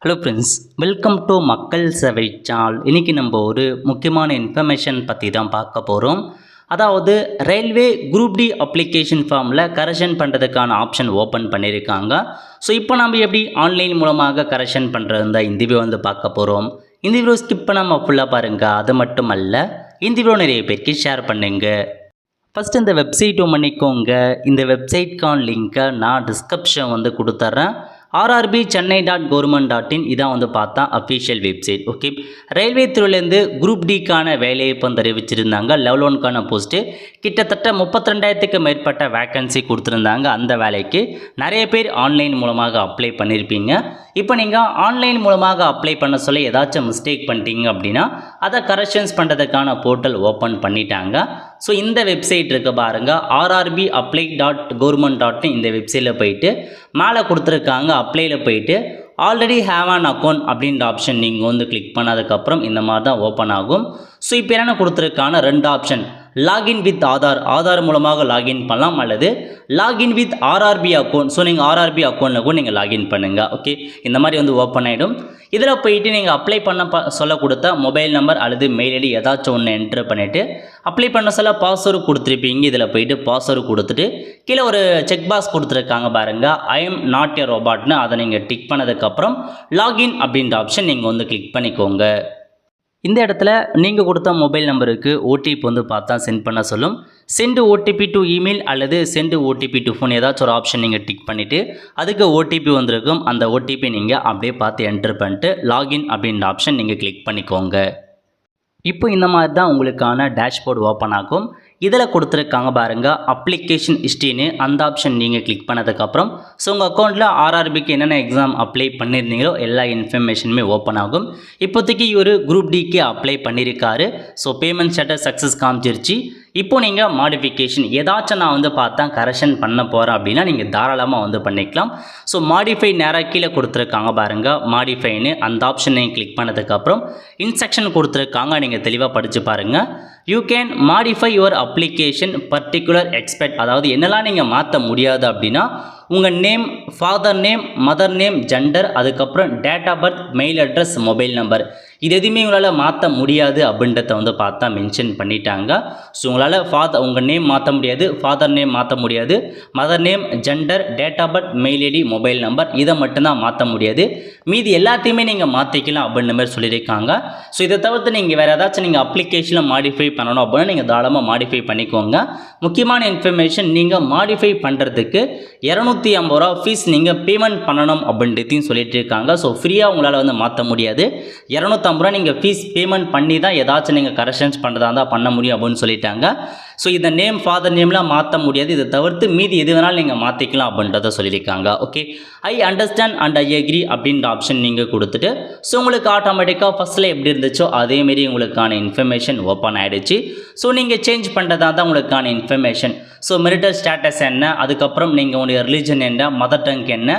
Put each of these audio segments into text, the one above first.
Hello friends, welcome to மக்கள் சேவை channel. இன்றைக்கி நம்ம ஒரு முக்கியமான இன்ஃபர்மேஷன் பற்றி தான் பார்க்க போகிறோம். அதாவது ரயில்வே குரூப் டி அப்ளிகேஷன் ஃபார்மில் கரெக்ஷன் பண்ணுறதுக்கான ஆப்ஷன் ஓப்பன் பண்ணியிருக்காங்க. ஸோ இப்போ நம்ம எப்படி ஆன்லைன் மூலமாக கரெக்ஷன் பண்ணுறது தான் இந்த வீடியோ பார்க்க போகிறோம். இந்த வீடியோ ஸ்கிப் பண்ணாமல் ஃபுல்லாக பாருங்கள். அது மட்டும் அல்ல, இந்த வீடியோ நிறைய பேருக்கு ஷேர் பண்ணுங்கள். ஃபஸ்ட்டு இந்த வெப்சைட் பண்ணிக்கோங்க. இந்த வெப்சைட்கான லிங்க்கை நான் டிஸ்கிரிப்ஷன் கொடுத்துட்றேன். rrbchennai.government.in இதான் பார்த்தா அஃபிஷியல் வெப்சைட். ஓகே, ரயில்வே துறையிலேருந்து குரூப் டிக்கான வேலையை இப்போ அறிவிச்சிருந்தாங்க. லெவல் 1க்கான போஸ்ட்டு கிட்டத்தட்ட 32,000க்கு மேற்பட்ட வேக்கன்சி கொடுத்துருந்தாங்க. அந்த வேலைக்கு நிறைய பேர் ஆன்லைன் மூலமாக அப்ளை பண்ணியிருப்பீங்க. இப்போ நீங்கள் ஆன்லைன் மூலமாக அப்ளை பண்ண சொல்லி ஏதாச்சும் மிஸ்டேக் பண்ணிட்டீங்க அப்படின்னா அதை கரெக்ஷன்ஸ் பண்ணுறதுக்கான போர்ட்டல் ஓப்பன் பண்ணிட்டாங்க. ஸோ இந்த வெப்சைட் இருக்க பாருங்கள், rrbapply.government.in இந்த வெப்சைட்டில் போயிட்டு மேலே கொடுத்துருக்காங்க அப்ளையில் போயிட்டு ஆல்ரெடி ஹேவ் அன் அக்கௌண்ட் அப்படின்ற ஆப்ஷன் நீங்கள் கிளிக் பண்ணதுக்கப்புறம் இந்த மாதிரி தான் ஓப்பன் ஆகும். ஸோ இப்போ என்ன கொடுத்துருக்கான 2 ஆப்ஷன், லாகின் வித் ஆதார் மூலமாக லாகின் பண்ணலாம், அல்லது login with RRB account. So நீங்கள் ஆர்ஆர்பி அக்கௌண்ட்டில் கூட நீங்கள் லாகின் பண்ணுங்கள். ஓகே, இந்த மாதிரி ஓப்பன் ஆகிடும். இதில் போயிட்டு நீங்கள் அப்ளை பண்ண சொல்ல கொடுத்த மொபைல் நம்பர் அல்லது மெயில் ஐடி ஏதாச்சும் ஒன்று என்ட்ரு பண்ணிவிட்டு அப்ளை பண்ண சொல்ல பாஸ்வேர்டு கொடுத்துருப்பீங்க. இதில் போயிட்டு பாஸ்வேர்டு கொடுத்துட்டு கீழே ஒரு செக் பாக்ஸ் கொடுத்துருக்காங்க பாருங்கள், ஐ எம் நாட் எ ரோபாட்னு. அதை நீங்கள் டிக் பண்ணதுக்கப்புறம் லாகின் அப்படின்ற ஆப்ஷன் நீங்கள் கிளிக் பண்ணிக்கோங்க. இந்த இடத்துல நீங்கள் கொடுத்த மொபைல் நம்பருக்கு ஓடிபி பார்த்தா சென்ட் பண்ண சொல்லும். சென்ட் ஓடிபி டு இமெயில் அல்லது சென்ட் ஓடிபி டு ஃபோன் ஏதாச்சும் ஒரு ஆப்ஷன் நீங்கள் டிக் பண்ணிவிட்டு அதுக்கு ஓடிபி வந்திருக்கும். அந்த ஓடிபி நீங்கள் அப்படியே பார்த்து என்ட்ரு பண்ணிட்டு லாகின் அப்படின்ற ஆப்ஷன் நீங்கள் கிளிக் பண்ணிக்கோங்க. இப்போ இந்த மாதிரி தான் உங்களுக்கான டேஷ்போர்டு ஓப்பன் ஆகும். இதில் கொடுத்துருக்காங்க பாருங்கள் அப்ளிகேஷன் ஹிஸ்ட்ரின்னு. அந்த ஆப்ஷன் நீங்கள் கிளிக் பண்ணதுக்கப்புறம் ஸோ உங்கள் அக்கௌண்ட்டில் ஆர்ஆர்பிக்கு என்னென்ன எக்ஸாம் அப்ளை பண்ணியிருந்தீங்களோ எல்லா இன்ஃபர்மேஷனுமே ஓப்பன் ஆகும். இப்போதைக்கு ஒரு குரூப் டிக்கு அப்ளை பண்ணியிருக்காரு. ஸோ பேமெண்ட் ஸ்டேட்டஸ் சக்ஸஸ் காமிச்சிருச்சு. இப்போ நீங்கள் மாடிஃபிகேஷன் ஏதாச்சும் நான் பார்த்தா கரெக்ஷன் பண்ண போகிறேன் அப்படின்னா நீங்கள் தாராளமாக பண்ணிக்கலாம். ஸோ மாடிஃபை நேராக கீழே கொடுத்துருக்காங்க பாருங்கள் மாடிஃபைன்னு. அந்த ஆப்ஷன் நீங்கள் கிளிக் பண்ணதுக்கப்புறம் இன்ஸ்ட்ரக்ஷன் கொடுத்துருக்காங்க, நீங்கள் தெளிவாக படித்து பாருங்கள். You can modify your application particular expect. அதாவது என்னெல்லாம் நீங்கள் மாற்ற முடியாது அப்படின்னா உங்கள் name, father name, mother name, gender, அதுக்கப்புறம் date of birth, mail address, mobile number, இது எதுவுமே உங்களால் மாற்ற முடியாது அப்படின்றத பார்த்தா மென்ஷன் பண்ணிட்டாங்க. ஸோ உங்களால் உங்கள் நேம் மாற்ற முடியாது, ஃபாதர் நேம் மாற்ற முடியாது, mother name, gender, date of birth, mail ID, mobile number, இதை மட்டும்தான் மாற்ற முடியாது. மீதி எல்லாத்தையுமே நீங்கள் மாற்றிக்கலாம் அப்படின்ற மாதிரி சொல்லியிருக்காங்க. ஸோ இதை தவிர்த்து நீங்கள் வேறு ஏதாச்சும் நீங்கள் அப்ளிகேஷனில் மாடிஃபை பண்ணணும் அப்படின்னா நீங்கள் தாராளமாக மாடிஃபை பண்ணிக்கோங்க. முக்கியமான இன்ஃபர்மேஷன், நீங்கள் மாடிஃபை பண்ணுறதுக்கு 250 ரூபா ஃபீஸ் நீங்கள் பேமெண்ட் பண்ணணும் அப்படின்றதையும் சொல்லிட்டு இருக்காங்க. ஸோ ஃப்ரீயாக உங்களால் மாற்ற முடியாது. 250 ரூபா நீங்கள் ஃபீஸ் பேமெண்ட் பண்ணி தான் ஏதாச்சும் நீங்கள் கரெக்ஷன்ஸ் பண்ணுறதா இருந்தால் பண்ண முடியும் அப்படின்னு சொல்லிட்டாங்க. ஸோ இந்த நேம், ஃபாதர் நேம்லாம் மாற்ற முடியாது. இதை தவிர்த்து மீதி எது வேணாலும் நீங்கள் மாற்றிக்கலாம் அப்படின்றத சொல்லியிருக்காங்க. Okay, I understand and I agree அப்படின்ற ஆப்ஷன் நீங்கள் கொடுத்துட்டு ஸோ உங்களுக்கு ஆட்டோமேட்டிக்காக ஃபஸ்ட்டில் எப்படி இருந்துச்சோ அதேமாரி உங்களுக்கான இன்ஃபர்மேஷன் ஓப்பன் ஆகிடுச்சு. ஸோ நீங்கள் சேஞ்ச் பண்ணுறதா தான் உங்களுக்கான இன்ஃபர்மேஷன். ஸோ மெரிட்டல் ஸ்டேட்டஸ் என்ன, அதுக்கப்புறம் நீங்கள் உங்களுடைய ரிலீஜன் என்ன, மதர் டங் என்ன.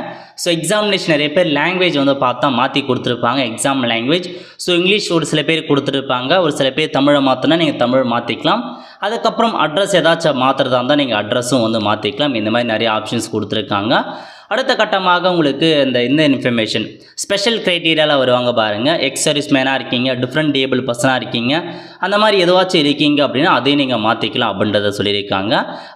ஸோ எக்ஸாமினேஷன் நிறைய பேர் லாங்குவேஜ் பார்த்தா மாற்றி கொடுத்துருப்பாங்க. எக்ஸாம் லாங்குவேஜ் ஸோ இங்கிலீஷ் ஒரு சில பேர் கொடுத்துருப்பாங்க, ஒரு சில பேர் தமிழை மாற்றினா நீங்கள் தமிழ் மாற்றிக்கலாம். அதுக்கப்புறம் அட்ரஸ் ஏதாச்சும் மாற்றுறதா இருந்தால் நீங்கள் அட்ரஸும் மாற்றிக்கலாம். இந்த மாதிரி நிறைய ஆப்ஷன்ஸ் கொடுத்துருக்காங்க. அடுத்த கட்டமாக உங்களுக்கு இந்த இன்ஃபர்மேஷன் ஸ்பெஷல் க்ரைட்டீரியாவில் வருவாங்க பாருங்கள். எக்ஸ் சர்வீஸ் மேனாக இருக்கீங்க, டிஃப்ரெண்ட் டேபிள் பர்சனாக இருக்கீங்க, அந்த மாதிரி எதுவாச்சும் இருக்கீங்க அப்படின்னா அதையும் நீங்கள் மாற்றிக்கலாம் அப்படின்றத சொல்லியிருக்காங்க.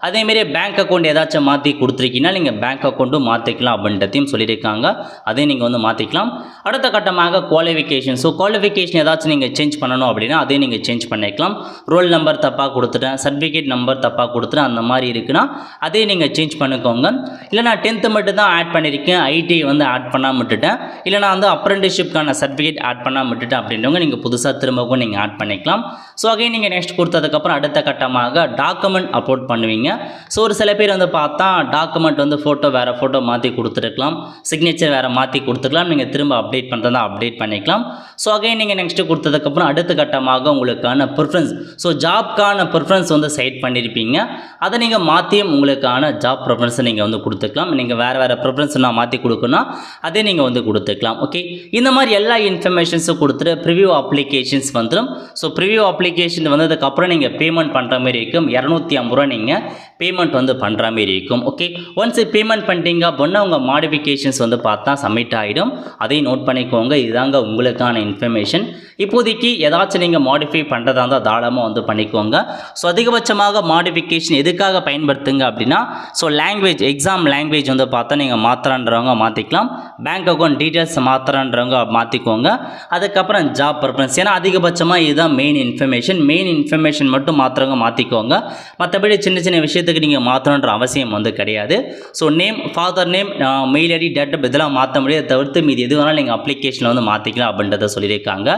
அதேமாரி பேங்க் அக்கௌண்ட் ஏதாச்சும் மாற்றி கொடுத்துருக்கீங்கன்னா நீங்கள் பேங்க் அக்கௌண்ட்டும் மாற்றிக்கலாம் அப்படின்றதையும் சொல்லியிருக்காங்க. அதையும் நீங்கள் மாற்றிக்கலாம். அடுத்த கட்டமாக குவாலிஃபிகேஷன். ஸோ குவாலிஃபிகேஷன் ஏதாச்சும் நீங்கள் சேஞ்ச் பண்ணணும் அப்படின்னா அதையும் நீங்கள் சேஞ்ச் பண்ணிக்கலாம். ரோல் நம்பர் தப்பாக கொடுத்துட்டேன், சர்டிஃபிகேட் நம்பர் தப்பாக கொடுத்துட்டேன், அந்த மாதிரி இருக்குன்னா அதையும் நீங்கள் சேஞ்ச் பண்ணிக்கோங்க. இல்லை நான் 10th மட்டும் தான் ஆட் பண்ணியிருக்கேன், ஐடி ஆட் பண்ணாமல் விட்டுட்டேன், இல்லை நான் அப்ரெண்டிஸ்ஷிப்கான சர்டிஃபிகேட் ஆட் பண்ணாமல் விட்டுட்டேன் அப்படின்றவங்க நீங்கள் புதுசாக திரும்பவும் நீங்கள் ஆட் பண்ணிக்கலாம். ஸோ அகைன் நீங்கள் நெக்ஸ்ட் கொடுத்ததுக்கப்புறம் அடுத்த கட்டமாக டாக்குமெண்ட் அப்லோட் பண்ணுவீங்க. ஸோ ஒரு சில பேர் பார்த்தா டாக்குமெண்ட் ஃபோட்டோ வேறு ஃபோட்டோ மாற்றி கொடுத்துருக்கலாம், சிக்னேச்சர் வேறு மாற்றி கொடுத்துருக்கலாம். நீங்கள் திரும்ப அப்டேட் பண்ணுறதா அப்டேட் பண்ணிக்கலாம். ஸோ அகைன் நீங்கள் நெக்ஸ்ட்டு கொடுத்ததுக்கப்புறம் அடுத்த கட்டமாக உங்களுக்கான ப்ரிஃபரன்ஸ், ஸோ ஜாப்க்கான ப்ரிஃபரன்ஸ் செட் பண்ணியிருப்பீங்க. அதை நீங்கள் மாற்றியும் உங்களுக்கான ஜாப் ப்ரிஃபரன்ஸை நீங்கள் கொடுத்துக்கலாம். நீங்கள் வேறு ப்ரிஃபரன்ஸ் நான் மாற்றி கொடுக்கணும் அதே நீங்கள் கொடுத்துக்கலாம். ஓகே, இந்த மாதிரி எல்லா இன்ஃபர்மேஷன்ஸும் கொடுத்துட்டு ப்ரிவியூ அப்ளிகேஷன்ஸ் வந்துடும். ஸோ ப்ரிவியூ அப்ளிகேஷன் வந்ததுக்கப்புறம் நீங்கள் பேமெண்ட் பண்ணுற மாதிரி இருக்கும். 250 ரூபா நீங்கள் பேமெண்ட் வந்து பண்ணுற மாரி இருக்கும். ஓகே, ஒன்ஸ் பேமெண்ட் பண்ணிட்டீங்க அப்படின்னா உங்கள் மாடிஃபிகேஷன்ஸ் வந்து பார்த்தா சப்மிட் ஆகிடும். அதையும் நோட் பண்ணிக்கோங்க. இதுதாங்க உங்களுக்கான இன்ஃபர்மேஷன். இப்போதைக்கு ஏதாச்சும் நீங்கள் மாடிஃபை பண்ணுறதா இருந்தால் தாராளமாக வந்து பண்ணிக்கோங்க. ஸோ அதிகபட்சமாக மாடிஃபிகேஷன் எதுக்காக பயன்படுத்துங்க அப்படின்னா, ஸோ லாங்குவேஜ் எக்ஸாம் லாங்குவேஜ் வந்து பார்த்தா நீங்கள் மாற்றுறன்றவங்க மாற்றிக்கலாம். பேங்க் அக்கௌண்ட் டீட்டெயில்ஸ் மாற்றுறன்றவங்க மாற்றிக்கோங்க. அதுக்கப்புறம் ஜாப் ப்ரிஃபரன்ஸ், ஏன்னா அதிகபட்சமாக இதுதான் மெயின் இன்ஃபர்மேஷன் மட்டும் மாற்றுறவங்க மாற்றிக்கோங்க. மற்றபடி சின்ன சின்ன விஷயத்துக்கு நீங்கள் மாற்றணுன்ற அவசியம் வந்து கிடையாது. So name, father name, mail ID, date of இதெல்லாம் மாற்ற முடியாது. தவிர்த்து மீது எது வேணாலும் நீங்கள் அப்ளிகேஷனில் வந்து மாற்றிக்கலாம் அப்படின்றத சொல்லியிருக்காங்க.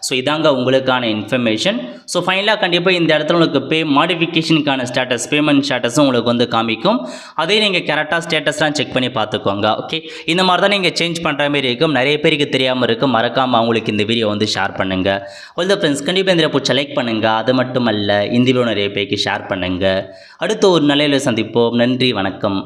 ஸோ இதாங்க உங்களுக்கான இன்ஃபர்மேஷன். ஸோ ஃபைனலாக கண்டிப்பாக இந்த இடத்துல உங்களுக்கு மாடிஃபிகேஷனுக்கான ஸ்டேட்டஸ், பேமெண்ட் ஸ்டேட்டஸும் உங்களுக்கு வந்து காமிக்கும். அதே நீங்கள் கரெக்டாக ஸ்டேட்டஸ்லாம் செக் பண்ணி பார்த்துக்கோங்க. ஓகே, இந்த மாதிரி தான் நீங்கள் சேஞ்ச் பண்ணுற மாதிரி இருக்கும். நிறைய பேருக்கு தெரியாமல் இருக்கும். மறக்காமல் அவங்களுக்கு இந்த வீடியோ வந்து ஷேர் பண்ணுங்கள். ஆல் த ஃப்ரெண்ட்ஸ், கண்டிப்பாக இந்த பிடிச்ச லைக் பண்ணுங்கள். அது மட்டும் அல்ல, இந்த வீடியோ நிறைய பேருக்கு ஷேர் பண்ணுங்கள். அடுத்த ஒரு நிலையில் சந்திப்போம். நன்றி, வணக்கம்.